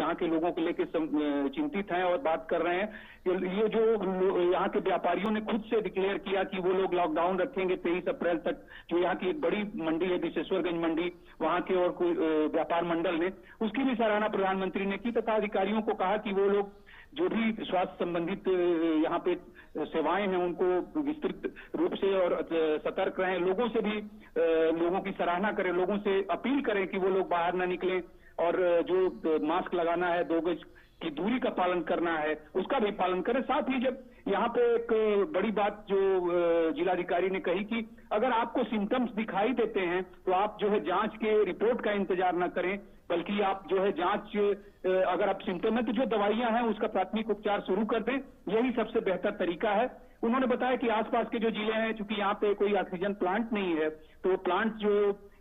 यहाँ के लोगों को लेकर चिंतित हैं और बात कर रहे हैं। ये जो यहाँ के व्यापारियों ने खुद से डिक्लेयर किया कि वो लोग लॉकडाउन रखेंगे 23 अप्रैल तक, जो यहाँ की एक बड़ी मंडी है विशेश्वरगंज मंडी, वहाँ के और कोई व्यापार मंडल ने, उसकी भी सराहना प्रधानमंत्री ने की तथा अधिकारियों को कहा कि वो लोग जो भी स्वास्थ्य संबंधित यहाँ पे सेवाएं हैं उनको विस्तृत रूप से और सतर्क रहें, लोगों से भी लोगों की सराहना करें, लोगों से अपील करें कि वो लोग बाहर न निकलें और जो मास्क लगाना है, 2 गज की दूरी का पालन करना है, उसका भी पालन करें। साथ ही जब यहाँ पे एक बड़ी बात जो जिलाधिकारी ने कही कि अगर आपको सिम्टम्स दिखाई देते हैं तो आप जो है जांच के रिपोर्ट का इंतजार न करें, बल्कि आप जो है जांच, अगर आप सिम्टम है तो जो दवाइयां हैं उसका प्राथमिक उपचार शुरू कर दें, यही सबसे बेहतर तरीका है। उन्होंने बताया कि आसपास के जो जिले हैं, चूंकि यहाँ पे कोई ऑक्सीजन प्लांट नहीं है, तो प्लांट जो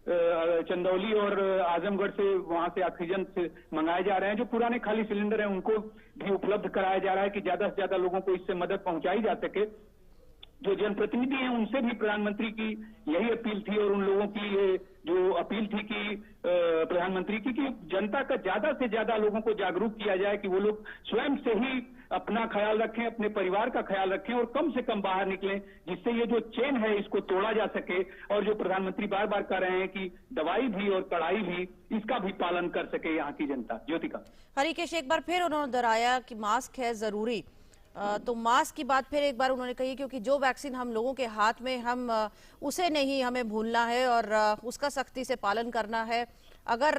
चंदौली और आजमगढ़ से वहां से ऑक्सीजन से मंगाए जा रहे हैं, जो पुराने खाली सिलेंडर हैं उनको भी उपलब्ध कराया जा रहा है कि ज्यादा से ज्यादा लोगों को इससे मदद पहुंचाई जा सके। जो जनप्रतिनिधि हैं उनसे भी प्रधानमंत्री की यही अपील थी और उन लोगों की ये जो अपील थी कि प्रधानमंत्री की कि जनता का ज्यादा से ज्यादा लोगों को जागरूक किया जाए कि वो लोग स्वयं से ही अपना ख्याल रखें, अपने परिवार का ख्याल रखें और कम से कम बाहर निकलें, जिससे ये जो चेन है इसको तोड़ा जा सके और जो प्रधानमंत्री बार बार कह रहे हैं कि दवाई भी और कड़ाई भी, इसका भी पालन कर सके यहाँ की जनता। ज्योतिका। हरिकेश, एक बार फिर उन्होंने दोहराया कि मास्क है जरूरी, तो मास्क की बात फिर एक बार उन्होंने कही, क्योंकि जो वैक्सीन हम लोगों के हाथ में, हम उसे नहीं हमें भूलना है और उसका सख्ती से पालन करना है। अगर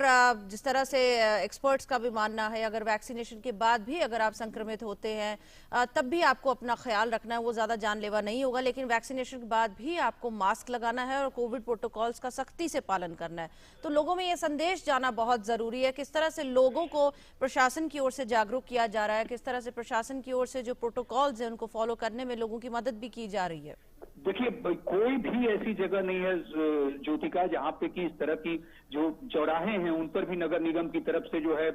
जिस तरह से एक्सपर्ट्स का भी मानना है, अगर वैक्सीनेशन के बाद भी अगर आप संक्रमित होते हैं तब भी आपको अपना ख्याल रखना है, वो ज़्यादा जानलेवा नहीं होगा, लेकिन वैक्सीनेशन के बाद भी आपको मास्क लगाना है और कोविड प्रोटोकॉल्स का सख्ती से पालन करना है। तो लोगों में ये संदेश जाना बहुत ज़रूरी है, किस तरह से लोगों को प्रशासन की ओर से जागरूक किया जा रहा है, किस तरह से प्रशासन की ओर से जो प्रोटोकॉल्स हैं उनको फॉलो करने में लोगों की मदद भी की जा रही है। देखिए, कोई भी ऐसी जगह नहीं है ज्योतिका जहाँ पे कि इस तरह की जो चौराहे हैं उन पर भी नगर निगम की तरफ से जो है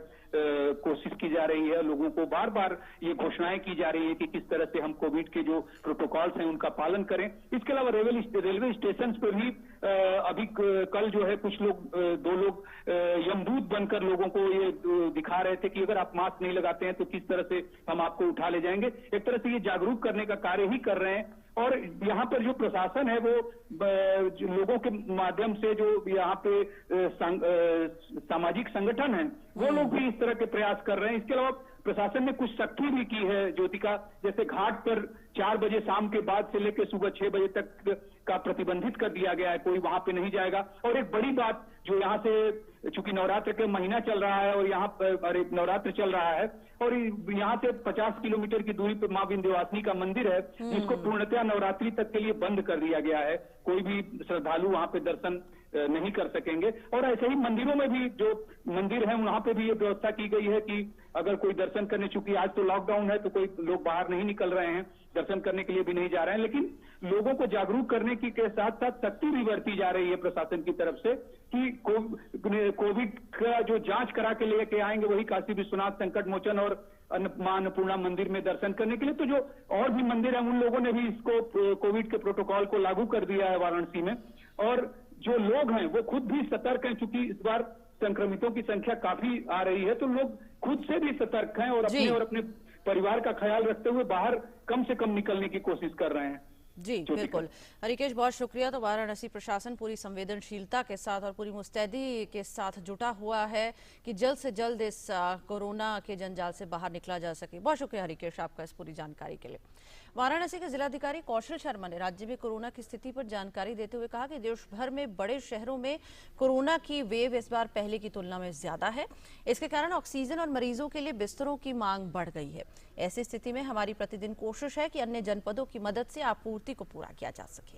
कोशिश की जा रही है, लोगों को बार बार ये घोषणाएं की जा रही है कि किस तरह से हम कोविड के जो प्रोटोकॉल्स हैं उनका पालन करें। इसके अलावा रेलवे स्टेशन पर भी अभी कल जो है कुछ लोग, 2 लोग यमदूत बनकर लोगों को ये दिखा रहे थे कि अगर आप मास्क नहीं लगाते हैं तो किस तरह से हम आपको उठा ले जाएंगे। एक तरह से ये जागरूक करने का कार्य ही कर रहे हैं और यहाँ पर जो प्रशासन है वो लोगों के माध्यम से जो यहाँ पे सामाजिक संगठन है वो लोग भी इस तरह के प्रयास कर रहे हैं। इसके अलावा प्रशासन ने कुछ सख्ती भी की है ज्योतिका, जैसे घाट पर 4 बजे शाम के बाद से लेकर सुबह 6 बजे तक का प्रतिबंधित कर दिया गया है, कोई वहां पे नहीं जाएगा। और एक बड़ी बात जो यहाँ से, चूंकि नवरात्र के महीना चल रहा है और यहाँ पर नवरात्र चल रहा है और यहाँ से 50 किलोमीटर की दूरी पर माँ विंध्यवासिनी का मंदिर है, जिसको पूर्णतया नवरात्रि तक के लिए बंद कर दिया गया है, कोई भी श्रद्धालु वहां पे दर्शन नहीं कर सकेंगे। और ऐसे ही मंदिरों में भी जो मंदिर है वहां पे भी ये व्यवस्था की गई है कि अगर कोई दर्शन करने, चूंकि आज तो लॉकडाउन है तो कोई लोग बाहर नहीं निकल रहे हैं, दर्शन करने के लिए भी नहीं जा रहे हैं, लेकिन लोगों को जागरूक करने की के साथ साथ सख्ती भी बरती जा रही है प्रशासन की तरफ से कि कोविड का जो जांच करा के लेके आएंगे वही काशी विश्वनाथ संकट मोचन और मां अन्नपूर्णा मंदिर में दर्शन करने के लिए। तो जो और भी मंदिर है उन लोगों ने भी इसको कोविड के प्रोटोकॉल को लागू कर दिया है वाराणसी में। और जो लोग हैं वो खुद भी सतर्क हैं, क्योंकि इस बार संक्रमितों की संख्या काफी आ रही है, तो लोग खुद से भी सतर्क हैं और अपने परिवार का ख्याल रखते हुए बाहर कम से कम निकलने की कोशिश कर रहे हैं। जी बिल्कुल हरिकेश, बहुत शुक्रिया। तो वाराणसी प्रशासन पूरी संवेदनशीलता के साथ और पूरी मुस्तैदी के साथ जुटा हुआ है कि जल्द से जल्द इस कोरोना के जंजाल से बाहर निकला जा सके। बहुत शुक्रिया हरिकेश आपका इस पूरी जानकारी के लिए। वाराणसी के जिलाधिकारी कौशल शर्मा ने राज्य में कोरोना की स्थिति पर जानकारी देते हुए कहा कि देश भर में बड़े शहरों में कोरोना की वेव इस बार पहले की तुलना में ज्यादा है। इसके कारण ऑक्सीजन और मरीजों के लिए बिस्तरों की मांग बढ़ गई है। ऐसी स्थिति में हमारी प्रतिदिन कोशिश है कि अन्य जनपदों की मदद से आपूर्ति को पूरा किया जा सके।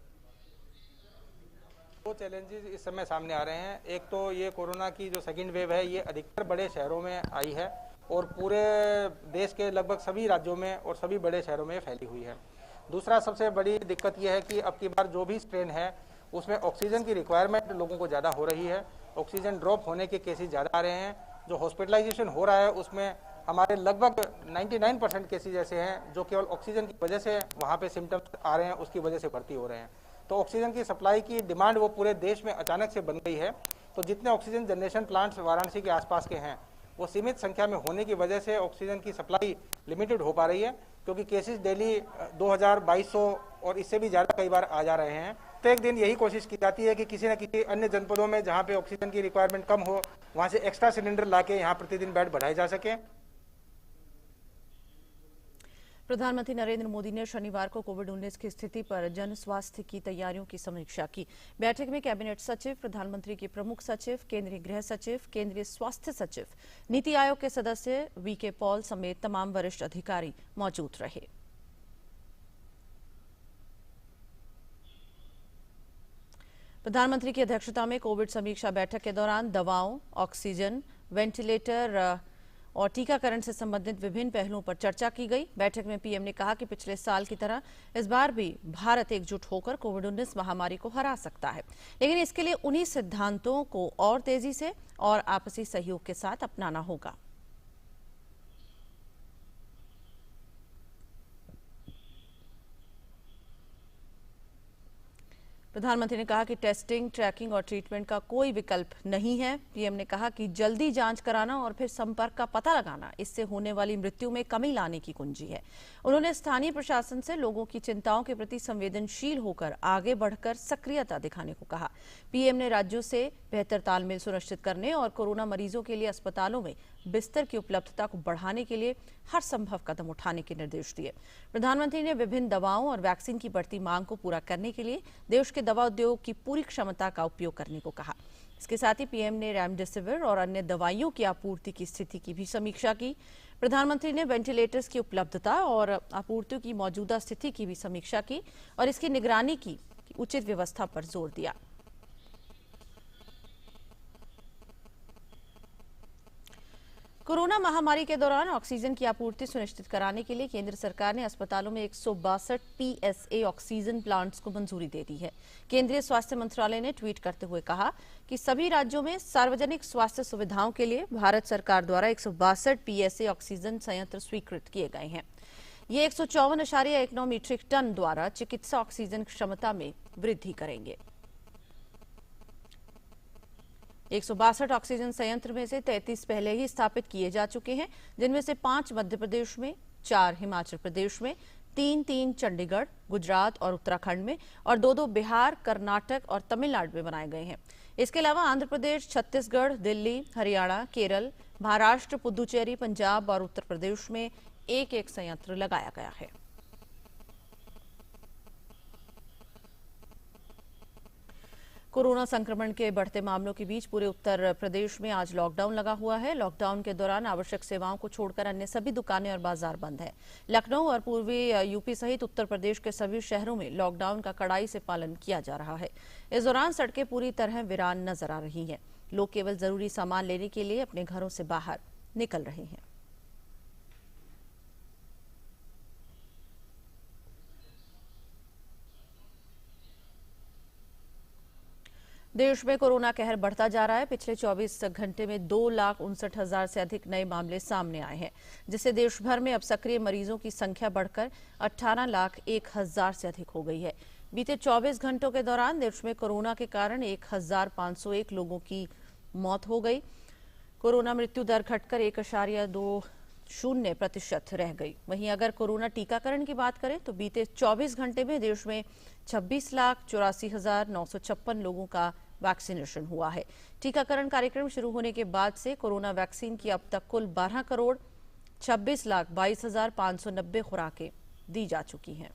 2 चैलेंजेस इस समय सामने आ रहे हैं। एक तो ये कोरोना की जो सेकेंड वेव है ये अधिकतर बड़े शहरों में आई है और पूरे देश के लगभग सभी राज्यों में और सभी बड़े शहरों में फैली हुई है। दूसरा सबसे बड़ी दिक्कत यह है कि अब की बार जो भी स्ट्रेन है उसमें ऑक्सीजन की रिक्वायरमेंट लोगों को ज़्यादा हो रही है। ऑक्सीजन ड्रॉप होने के केसेस ज़्यादा आ रहे हैं। जो हॉस्पिटलाइजेशन हो रहा है उसमें हमारे लगभग 99% केसेज ऐसे हैं जो केवल ऑक्सीजन की वजह से वहाँ पे सिम्टम्स आ रहे हैं, उसकी वजह से भर्ती हो रहे हैं। तो ऑक्सीजन की सप्लाई की डिमांड वो पूरे देश में अचानक से बन गई है। तो जितने ऑक्सीजन जनरेशन प्लांट्स वाराणसी के आसपास के हैं वो सीमित संख्या में होने की वजह से ऑक्सीजन की सप्लाई लिमिटेड हो पा रही है, क्योंकि केसेस डेली 2200 और इससे भी ज़्यादा कई बार आ जा रहे हैं। प्रत्येक दिन यही कोशिश की जाती है कि किसी न किसी अन्य जनपदों में जहाँ पे ऑक्सीजन की रिक्वायरमेंट कम हो, वहाँ से एक्स्ट्रा सिलेंडर लाके यहाँ प्रतिदिन बेड बढ़ाए जा सके। प्रधानमंत्री नरेंद्र मोदी ने शनिवार को कोविड-19 की स्थिति पर जन स्वास्थ्य की तैयारियों की समीक्षा की। बैठक में कैबिनेट सचिव, प्रधानमंत्री के प्रमुख सचिव, केंद्रीय गृह सचिव, केंद्रीय स्वास्थ्य सचिव, नीति आयोग के सदस्य वीके पॉल समेत तमाम वरिष्ठ अधिकारी मौजूद रहे। प्रधानमंत्री की अध्यक्षता में कोविड समीक्षा बैठक के दौरान दवाओं, ऑक्सीजन, वेंटिलेटर और टीकाकरण से संबंधित विभिन्न पहलुओं पर चर्चा की गई। बैठक में पीएम ने कहा कि पिछले साल की तरह इस बार भी भारत एकजुट होकर कोविड-19 महामारी को हरा सकता है, लेकिन इसके लिए उन्हीं सिद्धांतों को और तेजी से और आपसी सहयोग के साथ अपनाना होगा। प्रधानमंत्री ने कहा कि टेस्टिंग, ट्रैकिंग और ट्रीटमेंट का कोई विकल्प नहीं है। पीएम ने कहा कि जल्दी जांच कराना और फिर संपर्क का पता लगाना इससे होने वाली मृत्यु में कमी लाने की कुंजी है। उन्होंने स्थानीय प्रशासन से लोगों की चिंताओं के प्रति संवेदनशील होकर आगे बढ़कर सक्रियता दिखाने को कहा। पीएम ने राज्यों से बेहतर तालमेल सुनिश्चित करने और कोरोना मरीजों के लिए अस्पतालों में बिस्तर की उपलब्धता को बढ़ाने के लिए हर संभव कदम उठाने के निर्देश दिए। प्रधानमंत्री ने विभिन्न दवाओं और वैक्सीन की बढ़ती मांग को पूरा करने के लिए देश के दवा उद्योग की पूरी क्षमता का उपयोग करने को कहा। इसके साथ ही पीएम ने रेमडेसिविर और अन्य दवाइयों की आपूर्ति की स्थिति की भी समीक्षा की। प्रधानमंत्री ने वेंटिलेटर्स की उपलब्धता और आपूर्ति की मौजूदा स्थिति की भी समीक्षा की और इसकी निगरानी की उचित व्यवस्था पर जोर दिया। कोरोना महामारी के दौरान ऑक्सीजन की आपूर्ति सुनिश्चित कराने के लिए केंद्र सरकार ने अस्पतालों में 162 पीएसए ऑक्सीजन प्लांट्स को मंजूरी दे दी है। केंद्रीय स्वास्थ्य मंत्रालय ने ट्वीट करते हुए कहा कि सभी राज्यों में सार्वजनिक स्वास्थ्य सुविधाओं के लिए भारत सरकार द्वारा 162 पीएसए ऑक्सीजन संयंत्र स्वीकृत किए गए हैं। ये 154.19 मीट्रिक टन द्वारा चिकित्सा ऑक्सीजन क्षमता में वृद्धि करेंगे। 162 ऑक्सीजन संयंत्र में से 33 पहले ही स्थापित किए जा चुके हैं, जिनमें से 5 मध्य प्रदेश में, 4 हिमाचल प्रदेश में, 3 चंडीगढ़, गुजरात और उत्तराखंड में और 2 बिहार, कर्नाटक और तमिलनाडु में बनाए गए हैं। इसके अलावा आंध्र प्रदेश, छत्तीसगढ़, दिल्ली, हरियाणा, केरल, महाराष्ट्र, पुदुचेरी, पंजाब और उत्तर प्रदेश में एक संयंत्र लगाया गया है। कोरोना संक्रमण के बढ़ते मामलों के बीच पूरे उत्तर प्रदेश में आज लॉकडाउन लगा हुआ है। लॉकडाउन के दौरान आवश्यक सेवाओं को छोड़कर अन्य सभी दुकानें और बाजार बंद है। लखनऊ और पूर्वी यूपी सहित उत्तर प्रदेश के सभी शहरों में लॉकडाउन का कड़ाई से पालन किया जा रहा है। इस दौरान सड़कें पूरी तरह वीरान नजर आ रही हैं। लोग केवल जरूरी सामान लेने के लिए अपने घरों से बाहर निकल रहे हैं। देश में कोरोना कहर बढ़ता जा रहा है। पिछले 24 घंटे में 2,59,000 से अधिक नए मामले सामने आए हैं, जिससे देश भर में अब सक्रिय मरीजों की संख्या बढ़कर 18,01,000 से अधिक हो गई है। बीते 24 घंटों के दौरान देश में कोरोना के कारण 1,501 लोगों की मौत हो गई। कोरोना मृत्यु दर घटकर 1.20% रह गई। वहीं अगर कोरोना टीकाकरण की बात करें तो बीते 24 घंटे में देश में 26,84,956 लोगों का वैक्सीनेशन हुआ है। टीकाकरण कार्यक्रम शुरू होने के बाद से कोरोना वैक्सीन की अब तक कुल 12,26,22,590 खुराकें दी जा चुकी हैं।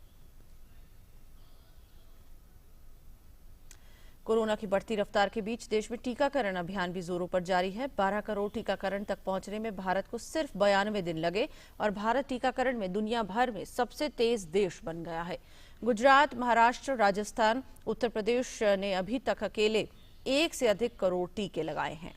कोरोना की बढ़ती रफ्तार के बीच देश में टीकाकरण अभियान भी जोरों पर जारी है। 12 करोड़ टीकाकरण तक पहुंचने में भारत को सिर्फ 92 दिन लगे और भारत टीकाकरण में दुनिया भर में सबसे तेज देश बन गया है। गुजरात, महाराष्ट्र, राजस्थान, उत्तर प्रदेश ने अभी तक अकेले 1 से अधिक करोड़ टीके लगाए हैं।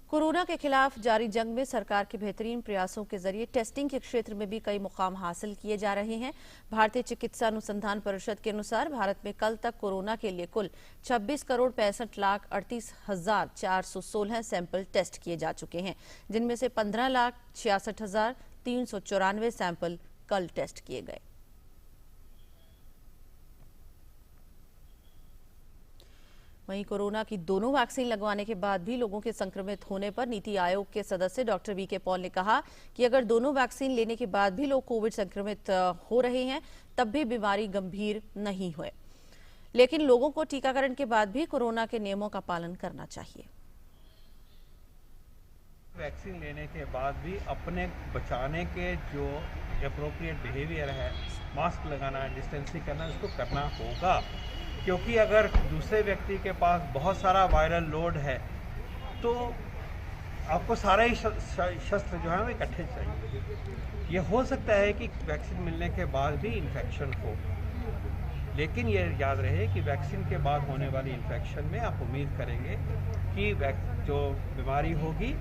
कोरोना के खिलाफ जारी जंग में सरकार के बेहतरीन प्रयासों के जरिए टेस्टिंग के क्षेत्र में भी कई मुकाम हासिल किए जा रहे हैं। भारतीय चिकित्सा अनुसंधान परिषद के अनुसार भारत में कल तक कोरोना के लिए कुल 26,65,38,416 सैंपल टेस्ट किए जा चुके हैं, जिनमें से 15,66,394 सैंपल कल टेस्ट किए गए। वहीं कोरोना की दोनों वैक्सीन लगवाने के बाद भी लोगों के संक्रमित होने पर नीति आयोग के सदस्य डॉक्टर वी के पॉल ने कहा कि अगर दोनों वैक्सीन लेने के बाद भी लोग कोविड संक्रमित हो रहे हैं तब भी बीमारी गंभीर नहीं हुए, लेकिन लोगों को टीकाकरण के बाद भी कोरोना के नियमों का पालन करना चाहिए। वैक्सीन लेने के बाद भी अपने बचाने के जो एप्रोप्रिएट बिहेवियर है, मास्क लगाना, डिस्टेंसिंग करना, इसको करना होगा, क्योंकि अगर दूसरे व्यक्ति के पास बहुत सारा वायरल लोड है तो आपको सारा ही शस्त्र जो है वो इकट्ठे चाहिए। ये हो सकता है कि वैक्सीन मिलने के बाद भी इन्फेक्शन हो, लेकिन ये याद रहे कि वैक्सीन के बाद होने वाली इन्फेक्शन में आप उम्मीद करेंगे कि जो बीमारी होगी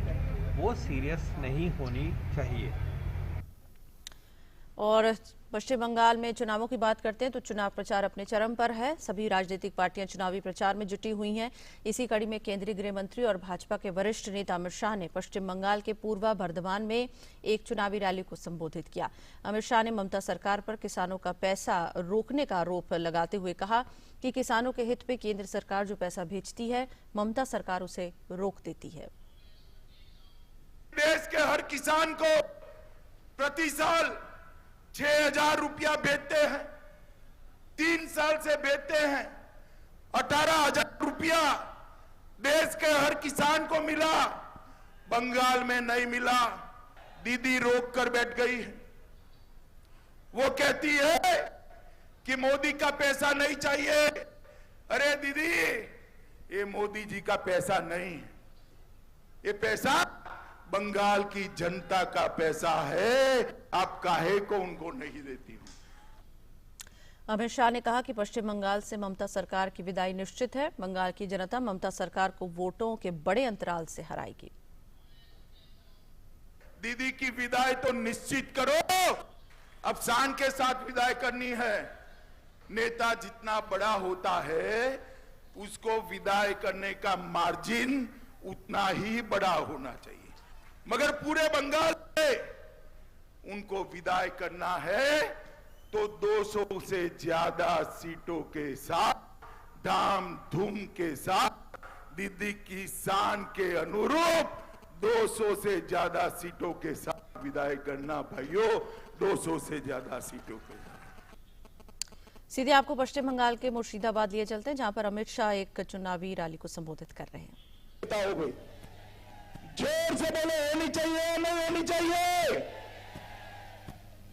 वो सीरियस नहीं होनी चाहिए। और पश्चिम बंगाल में चुनावों की बात करते हैं तो चुनाव प्रचार अपने चरम पर है। सभी राजनीतिक पार्टियां चुनावी प्रचार में जुटी हुई हैं। इसी कड़ी में केंद्रीय गृह मंत्री और भाजपा के वरिष्ठ नेता अमित शाह ने पश्चिम बंगाल के पूर्वा बर्धमान में एक चुनावी रैली को संबोधित किया। अमित शाह ने ममता सरकार पर किसानों का पैसा रोकने का आरोप लगाते हुए कहा कि किसानों के हित में केंद्र सरकार जो पैसा भेजती है, ममता सरकार उसे रोक देती है। देश के हर किसान को प्रति साल 6,000 रुपया भेजते हैं, 3 साल से भेजते हैं। 18,000 रुपया देश के हर किसान को मिला, बंगाल में नहीं मिला। दीदी रोक कर बैठ गई है। वो कहती है कि मोदी का पैसा नहीं चाहिए। अरे दीदी, ये मोदी जी का पैसा नहीं है, ये पैसा बंगाल की जनता का पैसा है। आप काहे को उनको नहीं देती हो? अमित शाह ने कहा कि पश्चिम बंगाल से ममता सरकार की विदाई निश्चित है। बंगाल की जनता ममता सरकार को वोटों के बड़े अंतराल से हराएगी। दीदी की विदाई तो निश्चित करो, अब शान के साथ विदाई करनी है। नेता जितना बड़ा होता है उसको विदाई करने का मार्जिन उतना ही बड़ा होना चाहिए, मगर पूरे बंगाल से उनको विदाई करना है तो 200 से ज्यादा सीटों के साथ, धाम धूम के साथ, दीदी की शान के अनुरूप 200 से ज्यादा सीटों के साथ विदाई करना भाइयों, 200 से ज्यादा सीटों के साथ। सीधे आपको पश्चिम बंगाल के मुर्शिदाबाद लिए चलते हैं, जहां पर अमित शाह एक चुनावी रैली को संबोधित कर रहे हैं। जोर से बोलो, होनी चाहिए नहीं होनी चाहिए?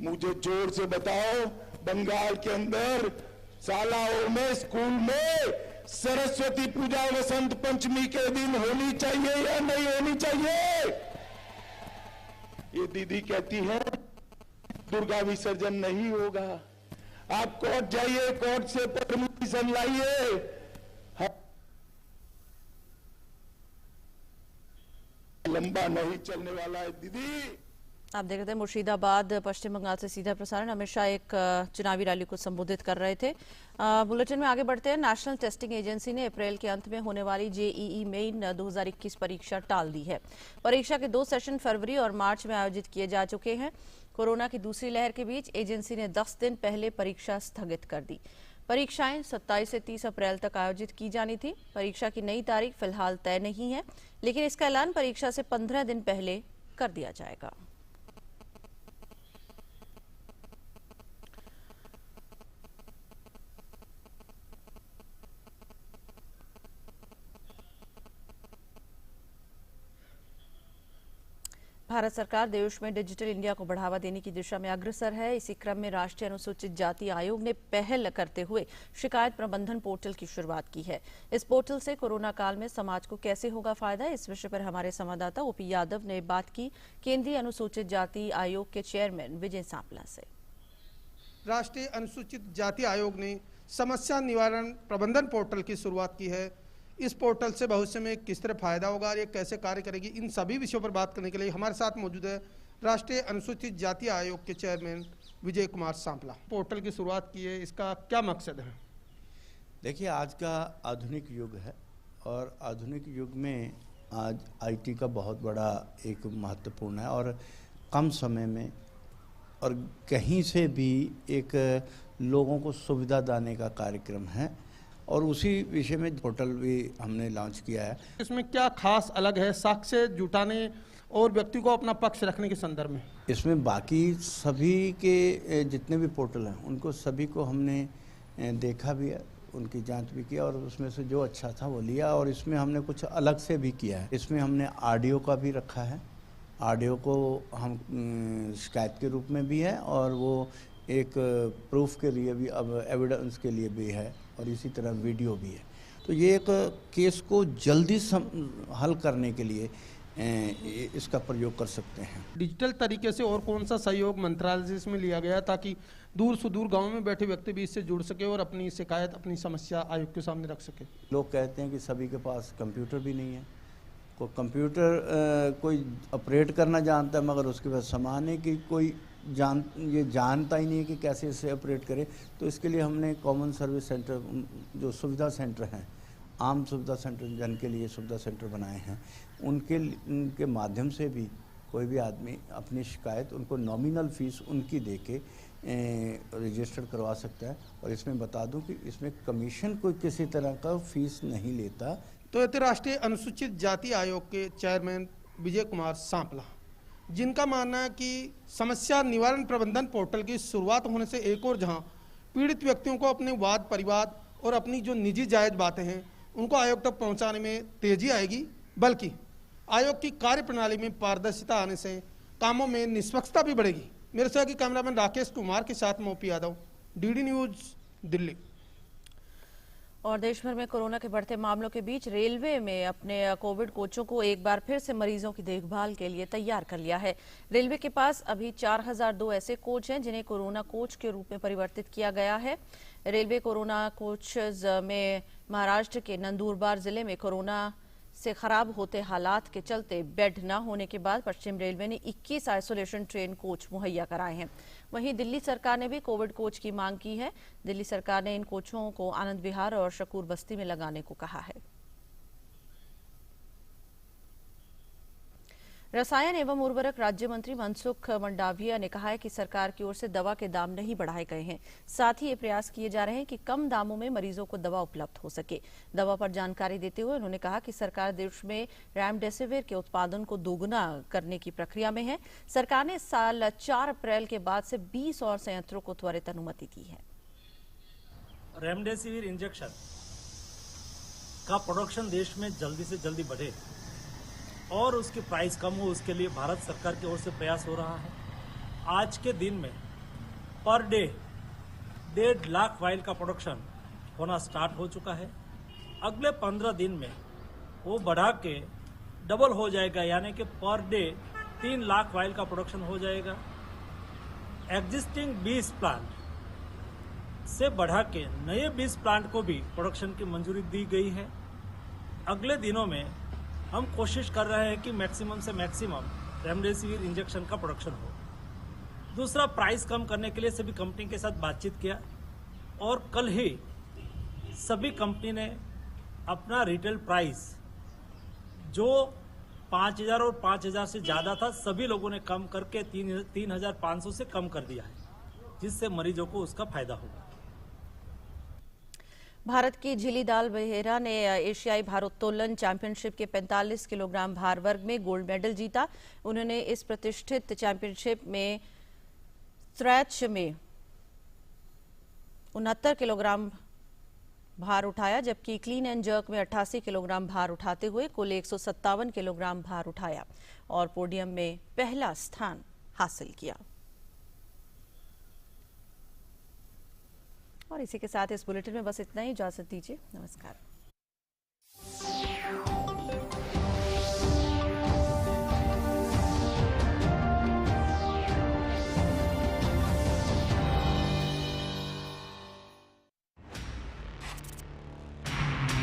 मुझे जोर से बताओ, बंगाल के अंदर शालाओं में, स्कूल में सरस्वती पूजा वसंत पंचमी के दिन होनी चाहिए या नहीं होनी चाहिए? ये दीदी कहती है दुर्गा विसर्जन नहीं होगा। आप कोर्ट जाइए, कोर्ट से परमिशन लाइए। लंबा नहीं चलने वाला है दीदी। आप देख रहे थे मुर्शिदाबाद पश्चिम बंगाल से सीधा प्रसारण। अमित शाह एक चुनावी रैली को संबोधित कर रहे थे। बुलेटिन में आगे बढ़ते हैं। नेशनल टेस्टिंग एजेंसी ने अप्रैल के अंत में होने वाली जेईई मेन 2021 परीक्षा टाल दी है। परीक्षा के 2 सेशन फरवरी और मार्च में आयोजित किए जा चुके हैं। कोरोना की दूसरी लहर के बीच एजेंसी ने 10 दिन पहले परीक्षा स्थगित कर दी। परीक्षाएं 27 से 30 अप्रैल तक आयोजित की जानी थी। परीक्षा की नई तारीख फिलहाल तय नहीं है, लेकिन इसका ऐलान परीक्षा से 15 दिन पहले कर दिया जाएगा। भारत सरकार देश में डिजिटल इंडिया को बढ़ावा देने की दिशा में अग्रसर है। इसी क्रम में राष्ट्रीय अनुसूचित जाति आयोग ने पहल करते हुए शिकायत प्रबंधन पोर्टल की शुरुआत की है। इस पोर्टल से कोरोना काल में समाज को कैसे होगा फायदा, इस विषय पर हमारे संवाददाता ओपी यादव ने बात की केंद्रीय अनुसूचित जाति आयोग के चेयरमैन विजय सांपला से। राष्ट्रीय अनुसूचित जाति आयोग ने समस्या निवारण प्रबंधन पोर्टल की शुरुआत की है। इस पोर्टल से भविष्य में किस तरह फायदा होगा और ये कैसे कार्य करेगी, इन सभी विषयों पर बात करने के लिए हमारे साथ मौजूद है राष्ट्रीय अनुसूचित जाति आयोग के चेयरमैन विजय कुमार सांपला। पोर्टल की शुरुआत की है, इसका क्या मकसद है? देखिए, आज का आधुनिक युग है और आधुनिक युग में आज आईटी का बहुत बड़ा एक महत्वपूर्ण है और कम समय में और कहीं से भी एक लोगों को सुविधा देने का कार्यक्रम है। और उसी विषय में पोर्टल भी हमने लॉन्च किया है। इसमें क्या खास अलग है साक्ष्य जुटाने और व्यक्ति को अपना पक्ष रखने के संदर्भ में? इसमें बाकी सभी के जितने भी पोर्टल हैं उनको सभी को हमने देखा भी है, उनकी जांच भी किया और उसमें से जो अच्छा था वो लिया। और इसमें हमने कुछ अलग से भी किया है। इसमें हमने ऑडियो का भी रखा है। ऑडियो को हम शिकायत के रूप में भी है और वो एक प्रूफ के लिए भी, अब एविडेंस के लिए भी है, और इसी तरह वीडियो भी है। तो ये एक केस को जल्दी हल करने के लिए इसका प्रयोग कर सकते हैं। डिजिटल तरीके से और कौन सा सहयोग मंत्रालय से इसमें लिया गया ताकि दूर सुदूर गांव में बैठे व्यक्ति भी इससे जुड़ सके और अपनी शिकायत, अपनी समस्या आयोग के सामने रख सके? लोग कहते हैं कि सभी के पास कंप्यूटर भी नहीं है, कोई कंप्यूटर कोई ऑपरेट करना जानता है मगर उसके पास सामान है कि कोई जानता ही नहीं है कि कैसे इसे ऑपरेट करे। तो इसके लिए हमने कॉमन सर्विस सेंटर, जो सुविधा सेंटर हैं, आम सुविधा सेंटर जन के लिए सुविधा सेंटर बनाए हैं, उनके माध्यम से भी कोई भी आदमी अपनी शिकायत, उनको नॉमिनल फीस उनकी देके रजिस्टर करवा सकता है। और इसमें बता दूं कि इसमें कमीशन कोई किसी तरह का फीस नहीं लेता। तो राष्ट्रीय अनुसूचित जाति आयोग के चेयरमैन विजय कुमार सांपला, जिनका मानना है कि समस्या निवारण प्रबंधन पोर्टल की शुरुआत होने से एक और जहां पीड़ित व्यक्तियों को अपने वाद परिवाद और अपनी जो निजी जायज बातें हैं उनको आयोग तक पहुंचाने में तेजी आएगी, बल्कि आयोग की कार्यप्रणाली में पारदर्शिता आने से कामों में निष्पक्षता भी बढ़ेगी। मेरे सहयोगी कैमरामैन राकेश कुमार के साथ मोपी यादव, डीडी न्यूज, दिल्ली। और देश भर में कोरोना के बढ़ते मामलों के बीच रेलवे में अपने कोविड कोचों को एक बार फिर से मरीजों की देखभाल के लिए तैयार कर लिया है। रेलवे के पास अभी 4002 ऐसे कोच हैं जिन्हें कोरोना कोच के रूप में परिवर्तित किया गया है। रेलवे कोरोना कोचेज में महाराष्ट्र के नंदुरबार जिले में कोरोना से खराब होते हालात के चलते बेड न होने के बाद पश्चिम रेलवे ने 21 आइसोलेशन ट्रेन कोच मुहैया कराए हैं। वहीं दिल्ली सरकार ने भी कोविड कोच की मांग की है। दिल्ली सरकार ने इन कोचों को आनंद विहार और शकूर बस्ती में लगाने को कहा है। रसायन एवं उर्वरक राज्य मंत्री मनसुख मंडाविया ने कहा है कि सरकार की ओर से दवा के दाम नहीं बढ़ाए गए हैं। साथ ही ये प्रयास किए जा रहे हैं कि कम दामों में मरीजों को दवा उपलब्ध हो सके। दवा पर जानकारी देते हुए उन्होंने कहा कि सरकार देश में रेमडेसिविर के उत्पादन को दोगुना करने की प्रक्रिया में है। सरकार ने साल 4 अप्रैल के बाद से 20 और संयंत्रों को त्वरित अनुमति दी है। रेमडेसिविर इंजेक्शन का प्रोडक्शन देश में जल्दी से जल्दी बढ़े और उसकी प्राइस कम हो, उसके लिए भारत सरकार की ओर से प्रयास हो रहा है। आज के दिन में पर डे 1.5 लाख वाइल का प्रोडक्शन होना स्टार्ट हो चुका है। अगले 15 दिन में वो बढ़ा के डबल हो जाएगा, यानी कि पर डे 3 लाख वाइल का प्रोडक्शन हो जाएगा। एग्जिस्टिंग 20 प्लांट से बढ़ा के नए 20 प्लांट को भी प्रोडक्शन की मंजूरी दी गई है। अगले दिनों में हम कोशिश कर रहे हैं कि मैक्सिमम से मैक्सिमम रेमडेसिविर इंजेक्शन का प्रोडक्शन हो। दूसरा, प्राइस कम करने के लिए सभी कंपनी के साथ बातचीत किया और कल ही सभी कंपनी ने अपना रिटेल प्राइस जो 5000 और 5000 से ज़्यादा था, सभी लोगों ने कम करके 3500 से कम कर दिया है, जिससे मरीजों को उसका फायदा होगा। भारत की झिलीदाल बेहेरा ने एशियाई भारोत्तोलन चैंपियनशिप के 45 किलोग्राम भार वर्ग में गोल्ड मेडल जीता। उन्होंने इस प्रतिष्ठित चैंपियनशिप में स्ट्रेच में 69 किलोग्राम भार उठाया, जबकि क्लीन एंड जर्क में 88 किलोग्राम भार उठाते हुए कुल 157 किलोग्राम भार उठाया और पोडियम में पहला स्थान हासिल किया। और इसी के साथ इस बुलेटिन में बस इतना ही। इजाजत दीजिए। नमस्कार।